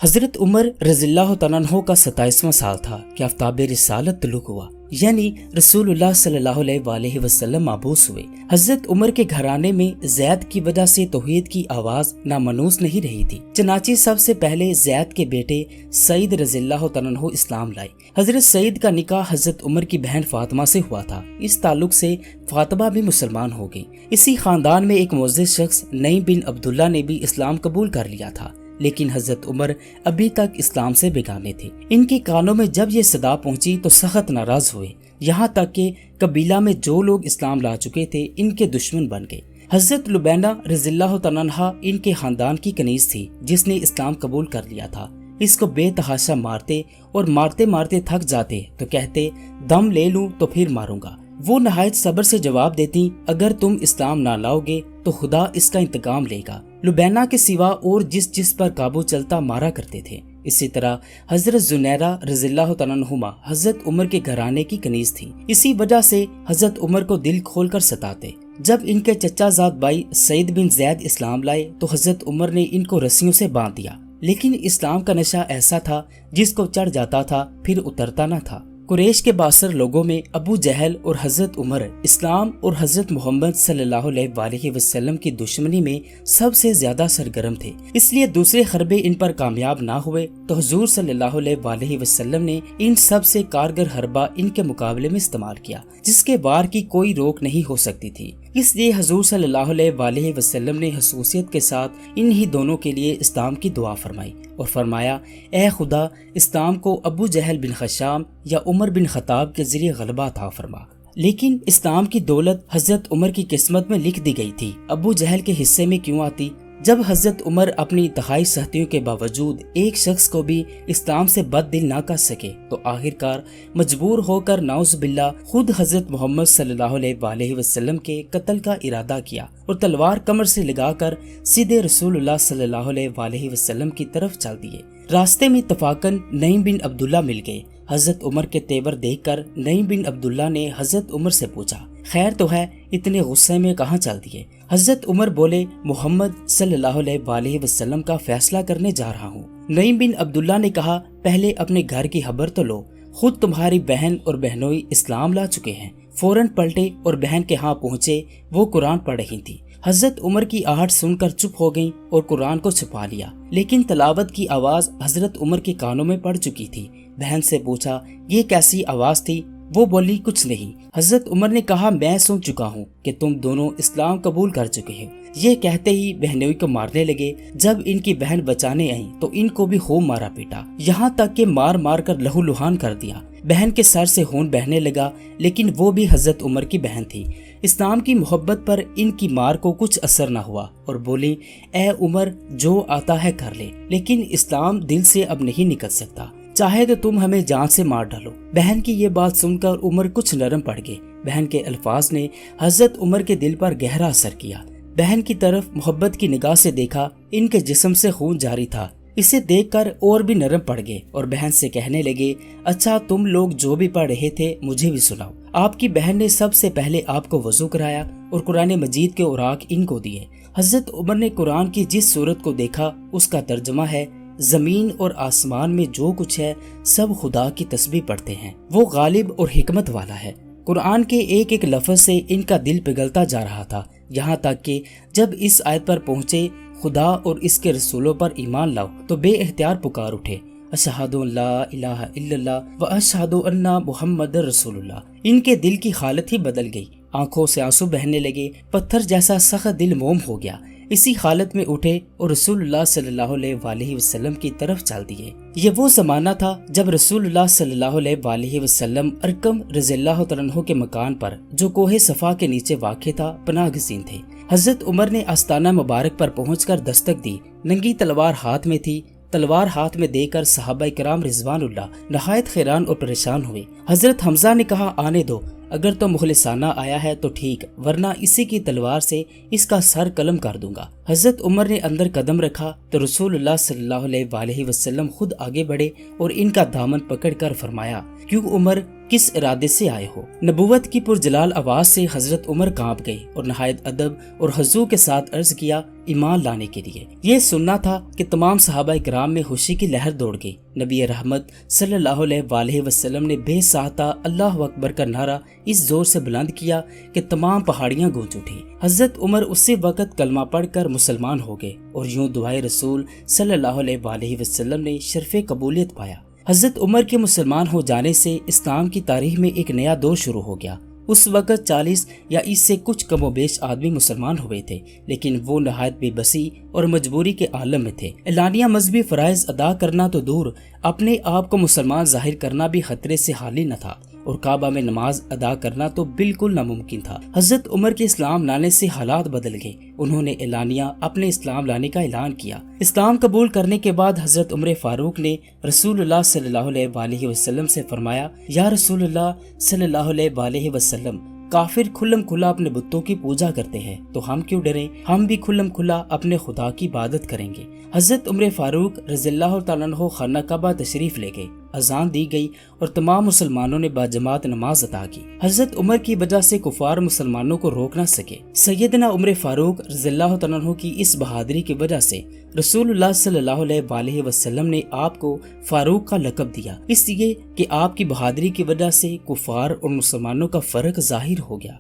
حضرت عمر رضی اللہ تعالیٰ عنہ کا 27واں سال تھا کہ آفتاب رسالت طلوع ہوا، یعنی رسول اللہ صلی اللہ علیہ وآلہ وسلم مبعوث ہوئے۔ حضرت عمر کے گھرانے میں زید کی وجہ سے توحید کی آواز نامنوس نہیں رہی تھی، چنانچہ سب سے پہلے زید کے بیٹے سعید رضی اللہ تعالیٰ عنہ اسلام لائے۔ حضرت سعید کا نکاح حضرت عمر کی بہن فاطمہ سے ہوا تھا، اس تعلق سے فاطمہ بھی مسلمان ہو گئی۔ اسی خاندان میں ایک معزز شخص نعیم بن عبداللہ نے بھی اسلام قبول کر لیا تھا، لیکن حضرت عمر ابھی تک اسلام سے بیگانے تھے۔ ان کے کانوں میں جب یہ صدا پہنچی تو سخت ناراض ہوئے، یہاں تک کہ قبیلہ میں جو لوگ اسلام لا چکے تھے ان کے دشمن بن گئے۔ حضرت لبینہ رضی اللہ تعالیٰ عنہا ان کے خاندان کی کنیز تھی جس نے اسلام قبول کر لیا تھا۔ اس کو بے تحاشا مارتے اور مارتے مارتے تھک جاتے تو کہتے دم لے لوں تو پھر ماروں گا۔ وہ نہایت صبر سے جواب دیتی اگر تم اسلام نہ لاؤ گے تو خدا اس کا انتقام لے گا۔ لبینہ کے سوا اور جس پر قابو چلتا مارا کرتے تھے۔ اسی طرح حضرت زنیرہ رضی اللہ تعالیٰ عنہما حضرت عمر کے گھرانے کی کنیز تھی، اسی وجہ سے حضرت عمر کو دل کھول کر ستاتے۔ جب ان کے چچا زاد بھائی سعید بن زید اسلام لائے تو حضرت عمر نے ان کو رسیوں سے باندھ دیا، لیکن اسلام کا نشہ ایسا تھا جس کو چڑھ جاتا تھا پھر اترتا نہ تھا۔ قریش کے باثر لوگوں میں ابو جہل اور حضرت عمر اسلام اور حضرت محمد صلی اللہ علیہ وآلہ وسلم کی دشمنی میں سب سے زیادہ سرگرم تھے، اس لیے دوسرے حربے ان پر کامیاب نہ ہوئے تو حضور صلی اللہ علیہ وآلہ وسلم نے ان سب سے کارگر حربہ ان کے مقابلے میں استعمال کیا، جس کے وار کی کوئی روک نہیں ہو سکتی تھی۔ اس لیے حضور صلی اللہ علیہ وآلہ وسلم نے خصوصیت کے ساتھ انہی دونوں کے لیے اسلام کی دعا فرمائی اور فرمایا اے خدا اسلام کو ابو جہل بن خشام یا عمر بن خطاب کے ذریعے غلبہ عطا فرما۔ لیکن اسلام کی دولت حضرت عمر کی قسمت میں لکھ دی گئی تھی، ابو جہل کے حصے میں کیوں آتی؟ جب حضرت عمر اپنی انتہائی سختیوں کے باوجود ایک شخص کو بھی اسلام سے بد دل نہ کر سکے تو آخرکار مجبور ہو کر نعوذ باللہ خود حضرت محمد صلی اللہ علیہ وآلہ وسلم کے قتل کا ارادہ کیا اور تلوار کمر سے لگا کر سیدھے رسول اللہ صلی اللہ علیہ وآلہ وسلم کی طرف چل دیے۔ راستے میں اتفاقاً نعیم بن عبداللہ مل گئے۔ حضرت عمر کے تیور دیکھ کر نعیم بن عبداللہ نے حضرت عمر سے پوچھا خیر تو ہے، اتنے غصے میں کہاں چل دیے؟ حضرت عمر بولے محمد صلی اللہ علیہ وآلہ وسلم کا فیصلہ کرنے جا رہا ہوں۔ نعیم بن عبداللہ نے کہا پہلے اپنے گھر کی خبر تو لو، خود تمہاری بہن اور بہنوئی اسلام لا چکے ہیں۔ فوراً پلٹے اور بہن کے ہاں پہنچے، وہ قرآن پڑھ رہی تھی۔ حضرت عمر کی آہٹ سن کر چپ ہو گئیں اور قرآن کو چھپا لیا، لیکن تلاوت کی آواز حضرت عمر کے کانوں میں پڑ چکی تھی۔ بہن سے پوچھا یہ کیسی آواز تھی؟ وہ بولی کچھ نہیں۔ حضرت عمر نے کہا میں سن چکا ہوں کہ تم دونوں اسلام قبول کر چکے ہو۔ یہ کہتے ہی بہنوئی کو مارنے لگے۔ جب ان کی بہن بچانے آئیں تو ان کو بھی خوب مارا پیٹا، یہاں تک کہ مار مار کر لہو لہان کر دیا۔ بہن کے سر سے خون بہنے لگا، لیکن وہ بھی حضرت عمر کی بہن تھی۔ اسلام کی محبت پر ان کی مار کو کچھ اثر نہ ہوا اور بولی اے عمر جو آتا ہے کر لے، لیکن اسلام دل سے اب نہیں نکل سکتا، چاہے تو تم ہمیں جان سے مار ڈالو۔ بہن کی یہ بات سن کر عمر کچھ نرم پڑ گئے۔ بہن کے الفاظ نے حضرت عمر کے دل پر گہرا اثر کیا۔ بہن کی طرف محبت کی نگاہ سے دیکھا، ان کے جسم سے خون جاری تھا۔ اسے دیکھ کر اور بھی نرم پڑ گئے اور بہن سے کہنے لگے اچھا تم لوگ جو بھی پڑھ رہے تھے مجھے بھی سناؤ۔ آپ کی بہن نے سب سے پہلے آپ کو وضو کرایا اور قرآن مجید کے اوراق ان کو دیے۔ حضرت عمر نے قرآن کی جس صورت کو دیکھا اس کا ترجمہ ہے زمین اور آسمان میں جو کچھ ہے سب خدا کی تسبیح پڑھتے ہیں، وہ غالب اور حکمت والا ہے۔ قرآن کے ایک ایک لفظ سے ان کا دل پگھلتا جا رہا تھا، یہاں تک کہ جب اس آیت پر پہنچے خدا اور اس کے رسولوں پر ایمان لاؤ تو بے اختیار پکار اٹھے اشہد ان لا الہ الا اللہ و اشہد ان محمد رسول اللہ۔ ان کے دل کی حالت ہی بدل گئی، آنکھوں سے آنسو بہنے لگے، پتھر جیسا سخت دل موم ہو گیا۔ اسی حالت میں اٹھے اور رسول اللہ صلی اللہ علیہ وآلہ وسلم کی طرف چل دیے۔ یہ وہ زمانہ تھا جب رسول اللہ صلی اللہ علیہ وآلہ وسلم ارقم رضی اللہ تعالیٰ عنہ کے مکان پر جو کوہ صفا کے نیچے واقع تھا پناہ گزین تھے۔ حضرت عمر نے آستانہ مبارک پر پہنچ کر دستک دی، ننگی تلوار ہاتھ میں تھی۔ تلوار ہاتھ میں دے کر صحابہ کرام رضوان اللہ نہایت حیران اور پریشان ہوئے۔ حضرت حمزہ نے کہا آنے دو، اگر تو مخلصانہ آیا ہے تو ٹھیک، ورنہ اسی کی تلوار سے اس کا سر قلم کر دوں گا۔ حضرت عمر نے اندر قدم رکھا تو رسول اللہ صلی اللہ علیہ وآلہ وسلم خود آگے بڑھے اور ان کا دامن پکڑ کر فرمایا کیوں عمر کس ارادے سے آئے ہو۔ نبوت کی پرجلال آواز سے حضرت عمر کانپ گئے اور نہایت ادب اور خضوع کے ساتھ عرض کیا ایمان لانے کے لیے۔ یہ سننا تھا کہ تمام صحابہ کرام میں خوشی کی لہر دوڑ گئی۔ نبی رحمت صلی اللہ علیہ وآلہ وسلم نے بے ساختہ اللہ اکبر کا نعرہ اس زور سے بلند کیا کہ تمام پہاڑیاں گونج اٹھی۔ حضرت عمر اسی وقت کلمہ پڑھ کر مسلمان ہو گئے اور یوں دعائے رسول صلی اللہ علیہ وآلہ وسلم نے شرف قبولیت پایا۔ حضرت عمر کے مسلمان ہو جانے سے اسلام کی تاریخ میں ایک نیا دور شروع ہو گیا۔ اس وقت 40 یا اس سے کچھ کم و بیش آدمی مسلمان ہوئے تھے، لیکن وہ نہایت بے بسی اور مجبوری کے عالم میں تھے۔ اعلانیہ مذہبی فرائض ادا کرنا تو دور، اپنے آپ کو مسلمان ظاہر کرنا بھی خطرے سے خالی نہ تھا، اور کعبہ میں نماز ادا کرنا تو بالکل ناممکن تھا۔ حضرت عمر کے اسلام لانے سے حالات بدل گئے۔ انہوں نے اعلانیہ اپنے اسلام لانے کا اعلان کیا۔ اسلام قبول کرنے کے بعد حضرت عمر فاروق نے رسول اللہ صلی اللہ علیہ وآلہ وسلم سے فرمایا، یا رسول اللہ صلی اللہ علیہ وآلہ وسلم، کافر کھلم کھلا اپنے بتوں کی پوجا کرتے ہیں تو ہم کیوں ڈریں؟ ہم بھی کھلم کھلا اپنے خدا کی عبادت کریں گے۔ حضرت عمر فاروق رضی اللہ تعالیٰ عنہ خانہ کعبہ تشریف لے گئے، اذان دی گئی اور تمام مسلمانوں نے باجماعت نماز ادا کی۔ حضرت عمر کی وجہ سے کفار مسلمانوں کو روک نہ سکے۔ سیدنا عمر فاروق رضی اللہ تعالیٰ عنہ کی اس بہادری کی وجہ سے رسول اللہ صلی اللہ علیہ وآلہ وسلم نے آپ کو فاروق کا لقب دیا، اس لیے کہ آپ کی بہادری کی وجہ سے کفار اور مسلمانوں کا فرق ظاہر ہو گیا۔